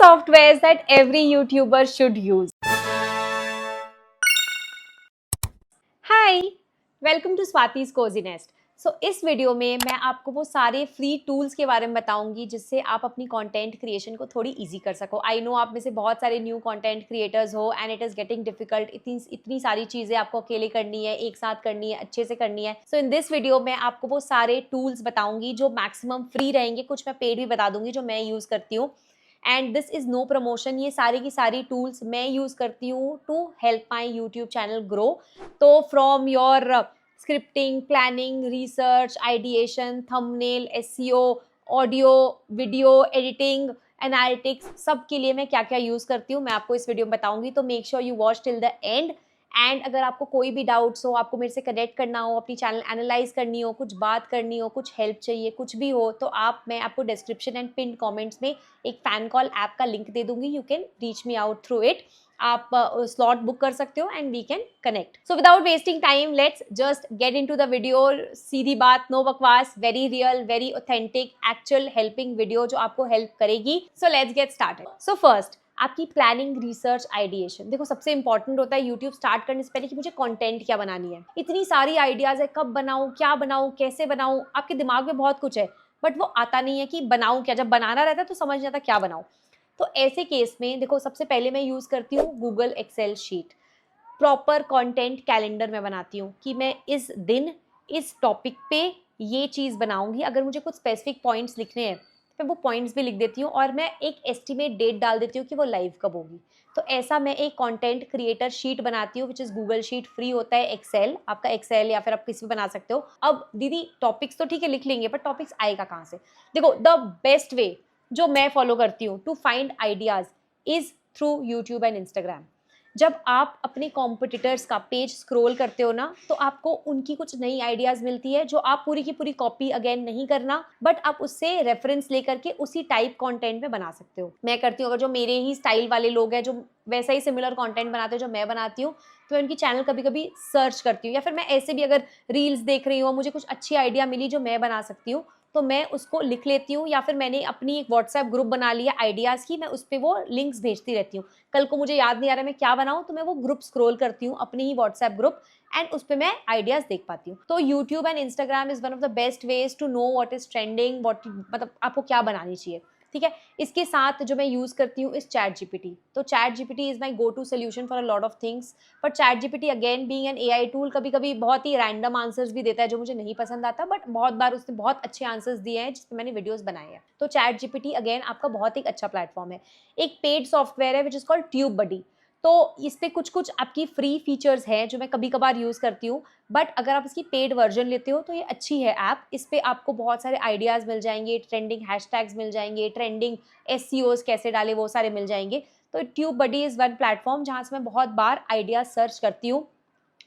softwares that every YouTuber should use. Hi, welcome to Swati's Cozy Nest. इस video में मैं आपको वो सारे फ्री टूल्स के बारे में बताऊंगी जिससे आप अपनी कंटेंट क्रिएशन को थोड़ी इजी कर सको। आई नो आप में से बहुत सारे न्यू कंटेंट क्रिएटर्स हो and it is getting difficult. इतनी सारी चीजें आपको अकेले करनी है, एक साथ करनी है, अच्छे से करनी है। सो इन दिस वीडियो में आपको वो सारे टूल्स बताऊंगी जो मैक्सिमम फ्री रहेंगे, कुछ मैं पेड भी बता दूंगी जो मैं यूज करती हूँ। And this is no promotion, ये सारी की सारी टूल्स मैं यूज करती हूँ to help my YouTube channel grow. तो from your scripting, planning, research, ideation, thumbnail, SEO, audio, video editing, analytics, सब के लिए मैं क्या क्या यूज करती हूँ मैं आपको इस वीडियो में बताऊंगी। तो make sure you watch till the end. And अगर आपको कोई भी डाउट्स हो, आपको मेरे से कनेक्ट करना हो, अपनी चैनल एनालाइज करनी हो, कुछ बात करनी हो, कुछ हेल्प चाहिए, कुछ भी हो, तो मैं आपको डिस्क्रिप्शन एंड पिन कमेंट्स में एक फैन कॉल ऐप का लिंक दे दूंगी। You can reach me out through it. आप स्लॉट बुक कर सकते हो and we can connect. So without wasting time let's just get into the video. सीधी बात, नो बकवास, very real, very authentic, actual helping video जो आपको help करेगी। So let's get started. So first, आपकी प्लानिंग, रिसर्च, आइडिएशन। देखो सबसे important होता है यूट्यूब स्टार्ट करने से पहले कि मुझे कंटेंट क्या बनानी है। इतनी सारी आइडियाज है, कब बनाऊं, क्या बनाऊं, कैसे बनाऊं, आपके दिमाग में बहुत कुछ है बट वो आता नहीं है कि बनाऊं क्या। जब बनाना रहता है तो समझ नहीं आता क्या बनाऊं। तो ऐसे केस में देखो सबसे पहले मैं यूज करती हूँ Google Excel sheet. Proper content calendar में बनाती हूँ कि मैं इस दिन इस टॉपिक पे ये चीज़ बनाऊंगी। अगर मुझे कुछ स्पेसिफिक पॉइंट्स लिखने हैं तो मैं वो पॉइंट्स भी लिख देती हूँ और मैं एक एस्टिमेट डेट डाल देती हूँ कि वो लाइव कब होगी। तो ऐसा मैं एक कंटेंट क्रिएटर शीट बनाती हूँ which is Google sheet. Free होता है एक्सेल, आपका एक्सेल या फिर आप किसी भी बना सकते हो। अब दीदी टॉपिक्स तो ठीक है लिख लेंगे पर टॉपिक्स आएगा कहाँ से? देखो द बेस्ट वे जो मैं फॉलो करती हूँ to find ideas is through YouTube and Instagram. जब आप अपने कॉम्पिटिटर्स का पेज स्क्रॉल करते हो ना तो आपको उनकी कुछ नई आइडियाज मिलती है जो आप पूरी की पूरी कॉपी अगेन नहीं करना बट आप उससे रेफरेंस लेकर के उसी टाइप कंटेंट में बना सकते हो। मैं करती हूँ, अगर जो मेरे ही स्टाइल वाले लोग हैं जो वैसा ही सिमिलर कंटेंट बनाते हो जो मैं बनाती हूँ तो मैं उनकी चैनल कभी कभी सर्च करती हूँ। या फिर मैं ऐसे भी अगर रील्स देख रही हूँ, मुझे कुछ अच्छी आइडिया मिली जो मैं बना सकती हूँ तो मैं उसको लिख लेती हूँ। या फिर मैंने अपनी एक व्हाट्सएप ग्रुप बना लिया आइडियाज़ की, मैं उस पर वो लिंक्स भेजती रहती हूँ। कल को मुझे याद नहीं आ रहा मैं क्या बनाऊँ तो मैं वो ग्रुप स्क्रॉल करती हूँ, अपनी ही व्हाट्सएप ग्रुप, एंड उस पर मैं आइडियाज़ देख पाती हूँ। तो YouTube and Instagram is one of the best ways to know what is trending, मतलब आपको क्या बनानी चाहिए। ठीक है, इसके साथ जो मैं यूज़ करती हूँ इस चैट जीपीटी। तो chat GPT is my go to solution for a lot of things. But chat GPT again being an AI tool कभी कभी बहुत ही रैंडम आंसर्स भी देता है जो मुझे नहीं पसंद आता, बट बहुत बार उसने बहुत अच्छे आंसर्स दिए हैं जिसपे मैंने वीडियोस बनाए हैं। तो चैट जीपीटी अगेन आपका बहुत ही अच्छा प्लेटफॉर्म है। एक पेड सॉफ्टवेयर है विच इज कॉल्ड ट्यूब बडी। तो इस पे कुछ कुछ आपकी फ्री फीचर्स हैं जो मैं कभी कभार यूज़ करती हूँ, बट अगर आप इसकी पेड वर्जन लेते हो तो ये अच्छी है ऐप। इस पे आपको बहुत सारे आइडियाज़ मिल जाएंगे, ट्रेंडिंग हैशटैग्स मिल जाएंगे, ट्रेंडिंग एसईओज कैसे डाले वो सारे मिल जाएंगे। तो Tube Buddy is one platform जहाँ से मैं बहुत बार आइडियाज सर्च करती हूँ,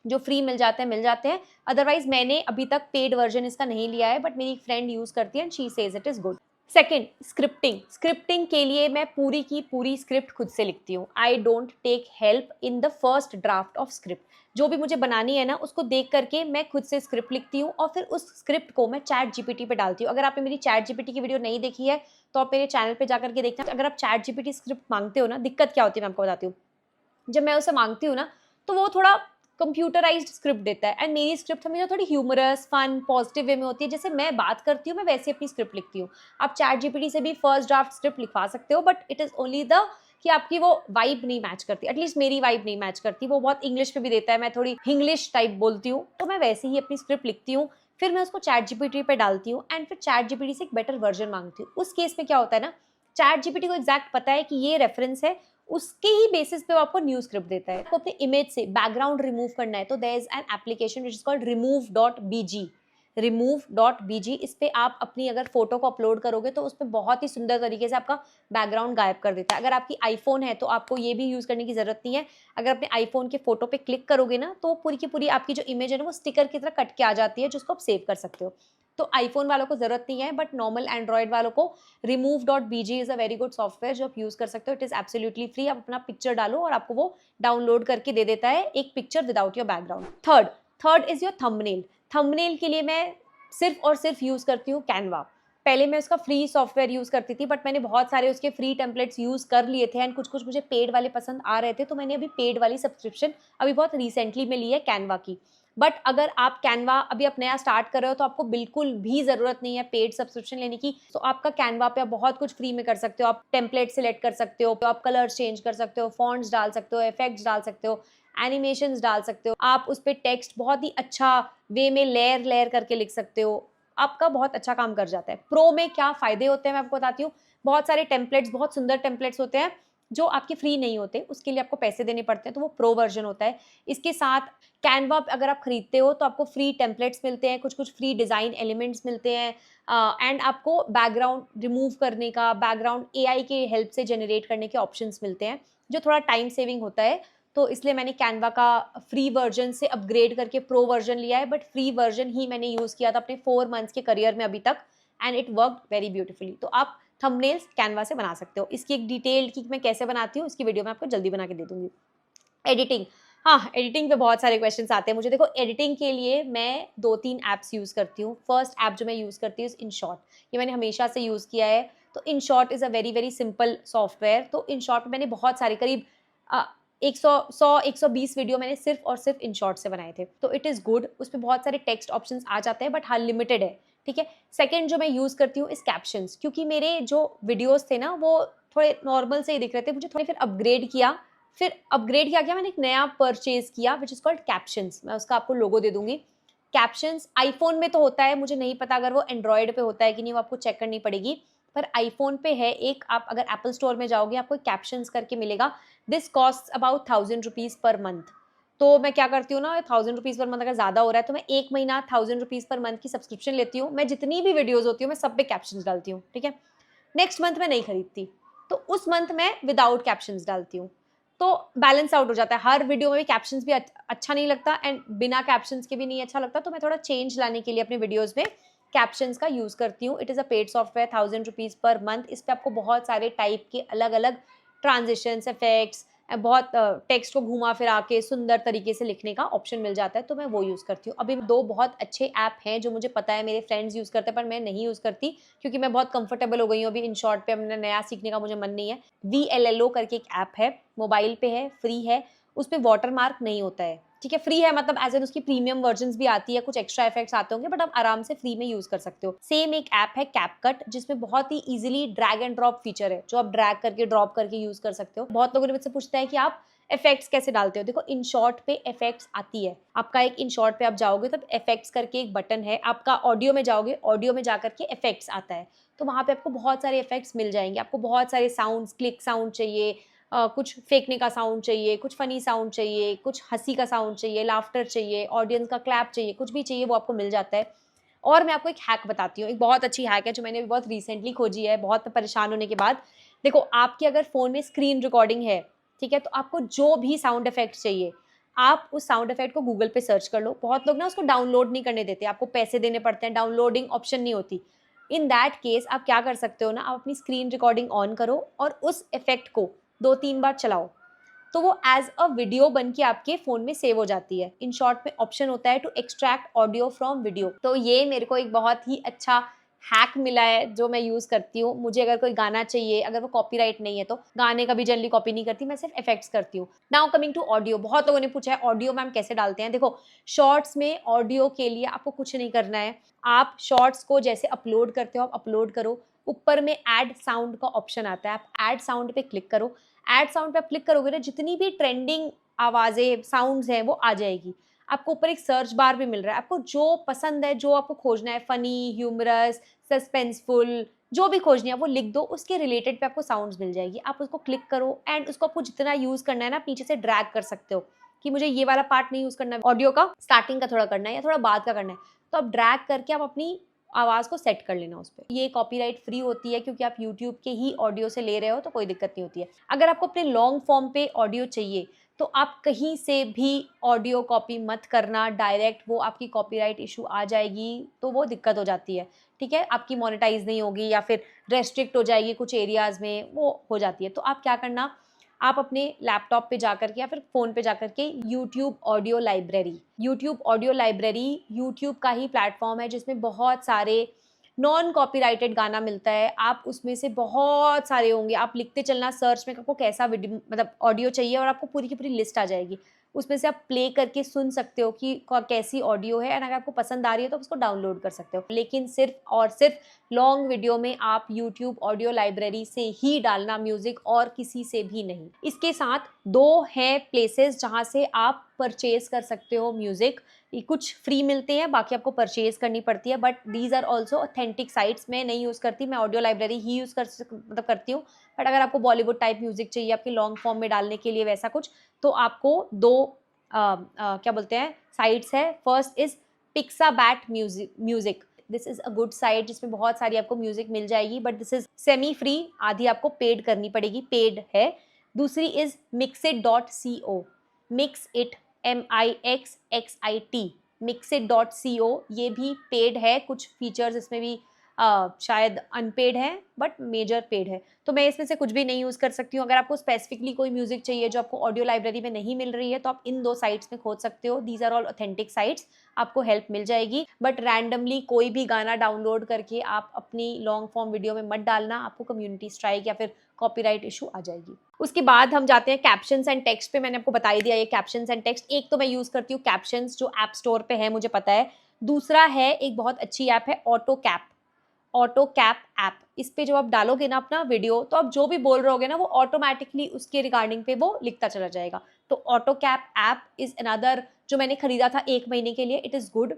जो फ्री मिल जाते हैं। अदरवाइज मैंने अभी तक पेड वर्जन इसका नहीं लिया है बट मेरी एक फ्रेंड यूज़ करती है and she says it is good. Second, scripting के लिए मैं पूरी की पूरी स्क्रिप्ट खुद से लिखती हूँ। I don't take help in the first draft of script. जो भी मुझे बनानी है ना उसको देख करके मैं खुद से स्क्रिप्ट लिखती हूँ और फिर उस स्क्रिप्ट को मैं चैट जीपीटी पे डालती हूँ। अगर आपने मेरी चैट जीपीटी की वीडियो नहीं देखी है तो आप मेरे चैनल पे जाकर के देखना। अगर आप चैट जीपीटी स्क्रिप्ट मांगते हो ना, दिक्कत क्या होती है मैं आपको बताती हूँ। जब मैं उसे मांगती हूँ ना तो वो थोड़ा कंप्यूटराइज्ड स्क्रिप्ट देता है एंड मेरी स्क्रिप्ट हमेशा थोड़ी ह्यूमरस, फन, पॉजिटिव वे में होती है। जैसे मैं बात करती हूँ मैं वैसे अपनी स्क्रिप्ट लिखती हूँ। आप चैट जीपीटी से भी फर्स्ट ड्राफ्ट स्क्रिप्ट लिखवा सकते हो but it is only the कि आपकी वो वाइब नहीं मैच करती, एटलीस्ट मेरी वाइब नहीं मैच करती। वो बहुत इंग्लिश पे भी देता है, मैं थोड़ी इंग्लिश टाइप बोलती हूँ तो मैं वैसे ही अपनी स्क्रिप्ट लिखती हूँ। फिर मैं उसको चैट जीपीटी पे डालती हूँ एंड फिर चैट जीपीटी से एक बेटर वर्जन मांगती हूँ। उस केस में क्या होता है ना, चैट जीपीटी को एग्जैक्ट पता है कि ये रेफरेंस है, उसके ही बेसिस पे वो आपको न्यू स्क्रिप्ट देता है। आपको अपने इमेज से बैकग्राउंड रिमूव करना है तो there is an application which is called remove.bg। इस पे आप अपनी अगर फोटो को अपलोड करोगे तो उस पर बहुत ही सुंदर तरीके से आपका बैकग्राउंड गायब कर देता है। अगर आपकी आईफोन है तो आपको ये भी यूज करने की जरूरत नहीं है। अगर अपने आईफोन के फोटो पे क्लिक करोगे ना तो पूरी की पूरी आपकी जो इमेज है ना वो स्टिकर की तरह कट के आ जाती है जिसको आप सेव कर सकते हो। तो आईफोन वालों को जरूरत नहीं है बट नॉर्मल एंड्रॉइड वालों को remove.bg is a very good software जो आप यूज कर सकते हो। It is absolutely free. आप अपना पिक्चर डालो और आपको वो डाउनलोड करके दे देता है एक picture without your background. Third is your thumbnail. Thumbnail के लिए मैं सिर्फ और सिर्फ यूज करती हूँ कैनवा। पहले मैं उसका फ्री सॉफ्टवेयर यूज़ करती थी, बट मैंने बहुत सारे उसके फ्री टेम्पलेट्स यूज़ कर लिए थे एंड कुछ-कुछ मुझे पेड वाले पसंद आ रहे थे, तो मैंने अभी पेड वाली सब्सक्रिप्शन अभी बहुत रिसेंटली में ली है कैनवा की। बट अगर आप कैनवा अभी आप नया स्टार्ट कर रहे हो तो आपको बिल्कुल भी ज़रूरत नहीं है पेड सब्सक्रिप्शन लेने की। तो आपका कैनवा पे आप बहुत कुछ फ्री में कर सकते हो। आप टेम्पलेट सिलेक्ट कर सकते हो, आप कलर्स चेंज कर सकते हो, फॉन्ट्स डाल सकते हो, इफेक्ट्स डाल सकते हो, एनिमेशंस डाल सकते हो। आप उस पे टेक्स्ट बहुत ही अच्छा वे में लेयर करके लिख सकते हो। आपका बहुत अच्छा काम कर जाता है। प्रो में क्या फ़ायदे होते हैं मैं आपको बताती हूँ। बहुत सारे टेम्पलेट्स, बहुत सुंदर टेम्पलेट्स होते हैं जो आपके फ्री नहीं होते, उसके लिए आपको पैसे देने पड़ते हैं, तो वो प्रो वर्जन होता है। इसके साथ कैनवा अगर आप खरीदते हो तो आपको फ्री टेम्पलेट्स मिलते हैं, कुछ-कुछ फ्री डिज़ाइन एलिमेंट्स मिलते हैं एंड आपको बैकग्राउंड रिमूव करने का, बैकग्राउंड एआई की हेल्प से जनरेट करने के ऑप्शंस मिलते हैं, जो थोड़ा टाइम सेविंग होता है। तो इसलिए मैंने कैनवा का फ्री वर्जन से अपग्रेड करके प्रो वर्जन लिया है, बट फ्री वर्जन ही मैंने यूज़ किया था अपने 4 मंथ्स के करियर में अभी तक and it worked very beautifully. तो आप थंबनेल्स कैनवा से बना सकते हो। इसकी एक डिटेल्ड कि मैं कैसे बनाती हूँ, इसकी वीडियो मैं आपको जल्दी बना के दे दूँगी। एडिटिंग, हाँ, एडिटिंग पे बहुत सारे क्वेश्चन्स आते हैं मुझे। देखो, एडिटिंग के लिए मैं 2-3 ऐप्स यूज़ करती हूँ। फर्स्ट ऐप जो मैं यूज़ करती हूँ इनशॉट, ये मैंने हमेशा से यूज़ किया है। तो InShot is a very very simple software. तो इनशॉट में मैंने बहुत सारे करीब 120 वीडियो मैंने सिर्फ और सिर्फ इनशॉट से बनाए थे। तो इट इज़ गुड, उसमें बहुत सारे टेक्स्ट ऑप्शंस आ जाते हैं, बट हाँ लिमिटेड है, ठीक है। सेकंड जो मैं यूज़ करती हूँ इज़ कैप्शंस, क्योंकि मेरे जो वीडियोज़ थे ना वो थोड़े नॉर्मल से ही दिख रहे थे। मुझे थोड़े फिर अपग्रेड क्या किया मैंने, एक नया परचेज़ किया व्हिच इज़ कॉल्ड कैप्शंस। मैं उसका आपको लोगो दे दूँगी। कैप्शंस आईफ़ोन में तो होता है, मुझे नहीं पता अगर वो एंड्रॉयड पे होता है कि नहीं, वो आपको चेक करनी पड़ेगी। पर आईफ़ोन पे है एक, आप अगर एप्पल स्टोर में जाओगे आपको कैप्शंस करके मिलेगा। This costs about ₹1000 per month. तो मैं क्या करती हूँ ना, ₹1000 पर मंथ अगर ज़्यादा हो रहा है तो मैं 1 महीना ₹1000 पर मंथ की सब्सक्रिप्शन लेती हूँ। मैं जितनी भी वीडियोज़ होती हूँ मैं सब पे कैप्शंस डालती हूँ, ठीक है। नेक्स्ट मंथ मैं नहीं खरीदती, तो उस मंथ मैं विदाउट कैप्शंस डालती हूँ। तो बैलेंस आउट हो जाता है। हर वीडियो में भी कैप्शंस भी अच्छा नहीं लगता एंड बिना कैप्शंस के भी नहीं अच्छा लगता, तो मैं थोड़ा चेंज लाने के लिए अपने वीडियोज़ में कैप्शंस का यूज़ करती हूँ। It is a paid software, ₹1000 per month. इस पे आपको बहुत सारे टाइप के अलग-अलग ट्रांज़िशंस, इफ़ेक्ट्स बहुत टेक्स्ट को घुमा-फिरा के सुंदर तरीके से लिखने का ऑप्शन मिल जाता है, तो मैं वो यूज़ करती हूँ। अभी 2 बहुत अच्छे ऐप हैं जो मुझे पता है मेरे फ्रेंड्स यूज़ करते हैं, पर मैं नहीं यूज़ करती क्योंकि मैं बहुत कंफर्टेबल हो गई हूँ अभी इनशॉट पे। मैंने नया सीखने का मुझे मन नहीं है। वीएलएलओ करके एक ऐप है, मोबाइल पे है, फ्री है, उसपे वाटरमार्क नहीं होता है, ठीक है। फ्री है मतलब एज़ इन उसकी प्रीमियम वर्जन्स भी आती है, कुछ एक्स्ट्रा इफेक्ट्स आते होंगे, बट आप आराम से फ्री में यूज़ कर सकते हो। सेम एक ऐप है कैपकट, जिसमें बहुत ही easily drag and drop feature है, जो आप ड्रैग करके ड्रॉप करके यूज़ कर सकते हो। बहुत लोगों ने मुझसे पूछता है कि आप इफेक्ट्स कैसे डालते हो? देखो, इनशॉट पे इफेक्ट्स आती है। आपका एक इनशॉट पे आप जाओगे तब इफेक्ट्स करके एक बटन है, आपका ऑडियो में जाओगे, ऑडियो में जाकर के इफेक्ट्स आता है। तो वहाँ पे आपको बहुत सारे इफेक्ट्स मिल जाएँगे। आपको बहुत सारे साउंड्स, क्लिक साउंड चाहिए, कुछ फेंकने का साउंड चाहिए, कुछ फ़नी साउंड चाहिए, कुछ हँसी का साउंड चाहिए, लाफ्टर चाहिए, ऑडियंस का क्लैप चाहिए, कुछ भी चाहिए वो आपको मिल जाता है। और मैं आपको एक हैक बताती हूँ, एक बहुत अच्छी हैक है जो मैंने अभी बहुत रिसेंटली खोजी है, बहुत परेशान होने के बाद। देखो, आपके अगर फ़ोन में स्क्रीन रिकॉर्डिंग है, ठीक है, तो आपको जो भी साउंड इफ़ेक्ट चाहिए, आप उस साउंड इफ़ेक्ट को गूगल पे सर्च कर लो। बहुत लोग ना उसको डाउनलोड नहीं करने देते, आपको पैसे देने पड़ते हैं, डाउनलोडिंग ऑप्शन नहीं होती। इन दैट केस आप क्या कर सकते हो ना, आप अपनी स्क्रीन रिकॉर्डिंग ऑन करो और उस इफ़ेक्ट को 2-3 बार चलाओ, तो वो एज़ अ वीडियो बन के आपके फ़ोन में सेव हो जाती है। इन शॉर्ट में ऑप्शन होता है to extract audio from video. तो ये मेरे को एक बहुत ही अच्छा हैक मिला है जो मैं यूज़ करती हूँ। मुझे अगर कोई गाना चाहिए, अगर वो कॉपीराइट नहीं है, तो गाने का भी जनरली कॉपी नहीं करती, मैं सिर्फ इफेक्ट्स करती हूँ। नाउ कमिंग टू ऑडियो, बहुत लोगों ने पूछा है ऑडियो मैम कैसे डालते हैं? देखो, शॉर्ट्स में ऑडियो के लिए आपको कुछ नहीं करना है। आप शॉर्ट्स को जैसे अपलोड करते हो, आप अपलोड करो, ऊपर में ऐड साउंड का ऑप्शन आता है, आप ऐड साउंड पे क्लिक करो। ऐड साउंड पे आप क्लिक करोगे ना, जितनी भी ट्रेंडिंग आवाज़ें, साउंड्स हैं, वो आ जाएगी। आपको ऊपर एक सर्च बार भी मिल रहा है। आपको जो पसंद है, जो आपको खोजना है, फ़नी, ह्यूमरस, सस्पेंसफुल, जो भी खोजनी है वो लिख दो, उसके रिलेटेड पे आपको साउंड्स मिल जाएगी। आप उसको क्लिक करो एंड उसको आपको जितना यूज़ करना है ना, आप नीचे से ड्रैग कर सकते हो कि मुझे ये वाला पार्ट नहीं यूज़ करना है, ऑडियो का स्टार्टिंग का थोड़ा करना है या थोड़ा बाद का करना है। तो आप ड्रैग करके आप अपनी आवाज़ को सेट कर लेना उस पे। ये कॉपीराइट फ्री होती है क्योंकि आप यूट्यूब के ही ऑडियो से ले रहे हो, तो कोई दिक्कत नहीं होती है। अगर आपको अपने लॉन्ग फॉर्म पे ऑडियो चाहिए, तो आप कहीं से भी ऑडियो कॉपी मत करना, डायरेक्ट वो आपकी कॉपीराइट इश्यू आ जाएगी, तो वो दिक्कत हो जाती है, ठीक है? आपकी मोनेटाइज़ नहीं होगी या फिर रेस्ट्रिक्ट हो जाएगी कुछ एरियाज़ में, वो हो जाती है। तो आप क्या करना, आप अपने लैपटॉप पे जाकर के या फिर फ़ोन पे जाकर के यूट्यूब ऑडियो लाइब्रेरी, यूट्यूब का ही प्लेटफ़ॉर्म है जिसमें बहुत सारे नॉन कॉपीराइटेड गाना मिलता है, आप उसमें से बहुत सारे होंगे, आप लिखते चलना सर्च में आपको कैसा वीडियो मतलब ऑडियो चाहिए और आपको पूरी की पूरी लिस्ट आ जाएगी। उसमें से आप प्ले करके सुन सकते हो कि कैसी ऑडियो है, एंड अगर आपको पसंद आ रही है तो उसको डाउनलोड कर सकते हो। लेकिन सिर्फ और सिर्फ लॉन्ग वीडियो में आप यूट्यूब ऑडियो लाइब्रेरी से ही डालना म्यूजिक, और किसी से भी नहीं। इसके साथ 2 हैं प्लेसेस जहाँ से आप परचेज कर सकते हो म्यूजिक। कुछ फ्री मिलते हैं, बाकी आपको परचेज करनी पड़ती है, but these are also authentic sites. मैं नहीं यूज़ करती, मैं ऑडियो लाइब्रेरी ही यूज़ करती हूँ। बट अगर आपको बॉलीवुड टाइप म्यूजिक चाहिए आपके लॉन्ग फॉर्म में डालने के लिए वैसा कुछ, तो आपको 2 क्या बोलते हैं साइट्स है। First is Pixabay music. This is a good site जिसमें बहुत सारी आपको म्यूजिक मिल जाएगी, but this is semi free, आधी आपको पेड करनी पड़ेगी, पेड है। दूसरी is mixit.co, mixit MIXXIT, mixit.co, ये भी पेड है। कुछ फीचर्स इसमें भी शायद अनपेड है, बट मेजर पेड है। तो मैं इसमें से कुछ भी नहीं यूज़ कर सकती हूँ। अगर आपको स्पेसिफिकली कोई म्यूजिक चाहिए जो आपको ऑडियो लाइब्रेरी में नहीं मिल रही है, तो आप इन 2 साइट्स में खोज सकते हो। These are all authentic sites, आपको हेल्प मिल जाएगी। बट रैंडमली कोई भी गाना डाउनलोड करके आप अपनी लॉन्ग फॉर्म वीडियो में मत डालना, आपको कम्युनिटी स्ट्राइक या फिर कॉपीराइट इशू आ जाएगी। उसके बाद हम जाते हैं कैप्शंस एंड टेक्स्ट पे। मैंने आपको बता ही दिया ये कैप्शंस एंड टेक्स्ट। एक तो मैं यूज़ करती हूँ कैप्शंस, जो ऐप स्टोर पे है, मुझे पता है। दूसरा है एक बहुत अच्छी ऐप है ऑटो कैप ऐप। इस पे जब आप डालोगे ना अपना वीडियो, तो आप जो भी बोल रहे होगे ना वो ऑटोमेटिकली उसके रिगार्डिंग पे वो लिखता चला जाएगा। तो auto cap app is another, जो मैंने खरीदा था 1 महीने के लिए, इट इज़ गुड।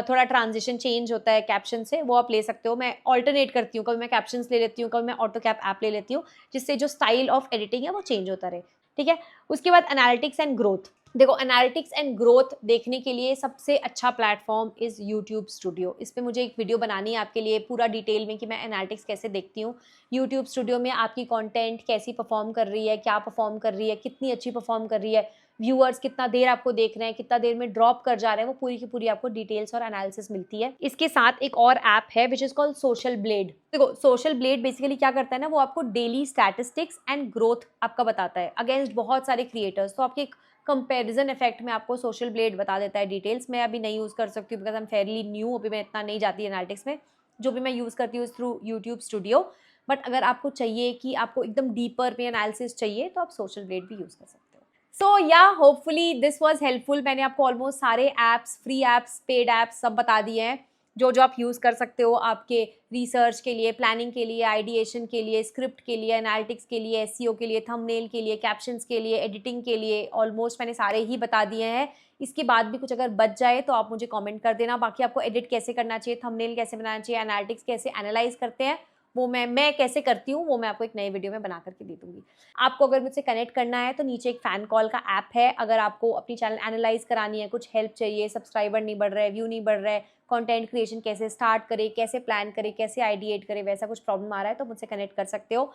थोड़ा ट्रांजिशन चेंज होता है कैप्शन से, वो आप ले सकते हो। मैं ऑल्टरनेट करती हूँ, कभी मैं कैप्शंस ले लेती हूँ, कभी मैं ऑटो कैप ऐप ले लेती हूँ, जिससे जो स्टाइल ऑफ एडिटिंग है वो चेंज होता रहे। ठीक है। उसके बाद एनालिटिक्स एंड ग्रोथ। देखो, एनालिटिक्स एंड ग्रोथ देखने के लिए सबसे अच्छा प्लेटफॉर्म इज यूट्यूब स्टूडियो। इस पे मुझे एक वीडियो बनानी है आपके लिए पूरा डिटेल में कि मैं एनालिटिक्स कैसे देखती हूँ। यूट्यूब स्टूडियो में आपकी कंटेंट कैसी परफॉर्म कर रही है, क्या परफॉर्म कर रही है, कितनी अच्छी परफॉर्म कर रही है, व्यूअर्स कितना देर आपको देख रहे हैं, कितना देर में ड्रॉप कर जा रहे हैं, वो पूरी की पूरी आपको डिटेल्स और एनालिसिस मिलती है। इसके साथ एक और ऐप है विच इज कॉल्ड सोशल ब्लेड। देखो, सोशल ब्लेड बेसिकली क्या करता है ना, वो आपको डेली स्टैटिस्टिक्स एंड ग्रोथ आपका बताता है अगेंस्ट बहुत सारे क्रिएटर्स। तो आपके कंपैरिजन इफेक्ट में आपको सोशल ब्लेड बता देता है डिटेल्स। मैं अभी नहीं यूज़ कर सकती हूँ because I am fairly new, अभी मैं इतना नहीं जाती एनालिटिक्स में। जो भी मैं यूज़ करती हूँ थ्रू यूट्यूब स्टूडियो। बट अगर आपको चाहिए कि आपको एकदम डीपर में एनालिसिस चाहिए, तो आप सोशल ब्लेड भी यूज़ कर सकते हो। सो या होपफुली दिस वॉज हेल्पफुल। मैंने आपको ऑलमोस्ट सारे apps, free apps, paid apps सब बता दिए हैं जो जो आप यूज़ कर सकते हो आपके रिसर्च के लिए, प्लानिंग के लिए, आइडिएशन के लिए, स्क्रिप्ट के लिए, एनालिटिक्स के लिए, एसईओ के लिए, थंबनेल के लिए, कैप्शंस के लिए, एडिटिंग के लिए। ऑलमोस्ट मैंने सारे ही बता दिए हैं। इसके बाद भी कुछ अगर बच जाए तो आप मुझे कमेंट कर देना। बाकी आपको एडिट कैसे करना चाहिए, थंबनेल कैसे बनाना चाहिए, एनालिटिक्स कैसे एनालाइज करते हैं, वो मैं कैसे करती हूँ, वो मैं आपको एक नए वीडियो में बना करके दे दूँगी। आपको अगर मुझसे कनेक्ट करना है तो नीचे एक फ़ैन कॉल का ऐप है। अगर आपको अपनी चैनल एनालाइज करानी है, कुछ हेल्प चाहिए, सब्सक्राइबर नहीं बढ़ रहा है, व्यू नहीं बढ़ रहा है, कंटेंट क्रिएशन कैसे स्टार्ट करें, कैसे प्लान करें, कैसे आइडिएट करें, वैसा कुछ प्रॉब्लम आ रहा है तो मुझसे कनेक्ट कर सकते हो।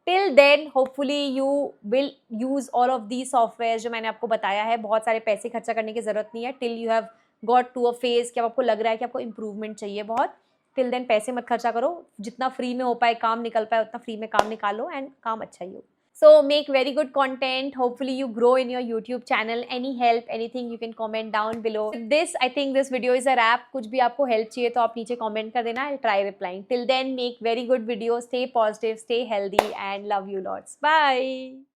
Till then hopefully you will use all of the software जो मैंने आपको बताया है। बहुत सारे पैसे खर्चा करने की ज़रूरत नहीं है till you have got to a phase कि अब आपको लग रहा है कि आपको इंप्रूवमेंट चाहिए बहुत। टिल देन पैसे मत खर्चा करो, जितना फ्री में हो पाए काम निकल पाए उतना फ्री में काम निकालो एंड काम अच्छा ही हो। So make very good content. Hopefully you grow in your YouTube channel. Any help, anything you can comment down below. With this, I think this video is a wrap. कुछ भी आपको help चाहिए तो आप नीचे comment कर देना. I'll try replying. Till then, make very good videos. Stay positive, stay healthy, and love you lots. Bye.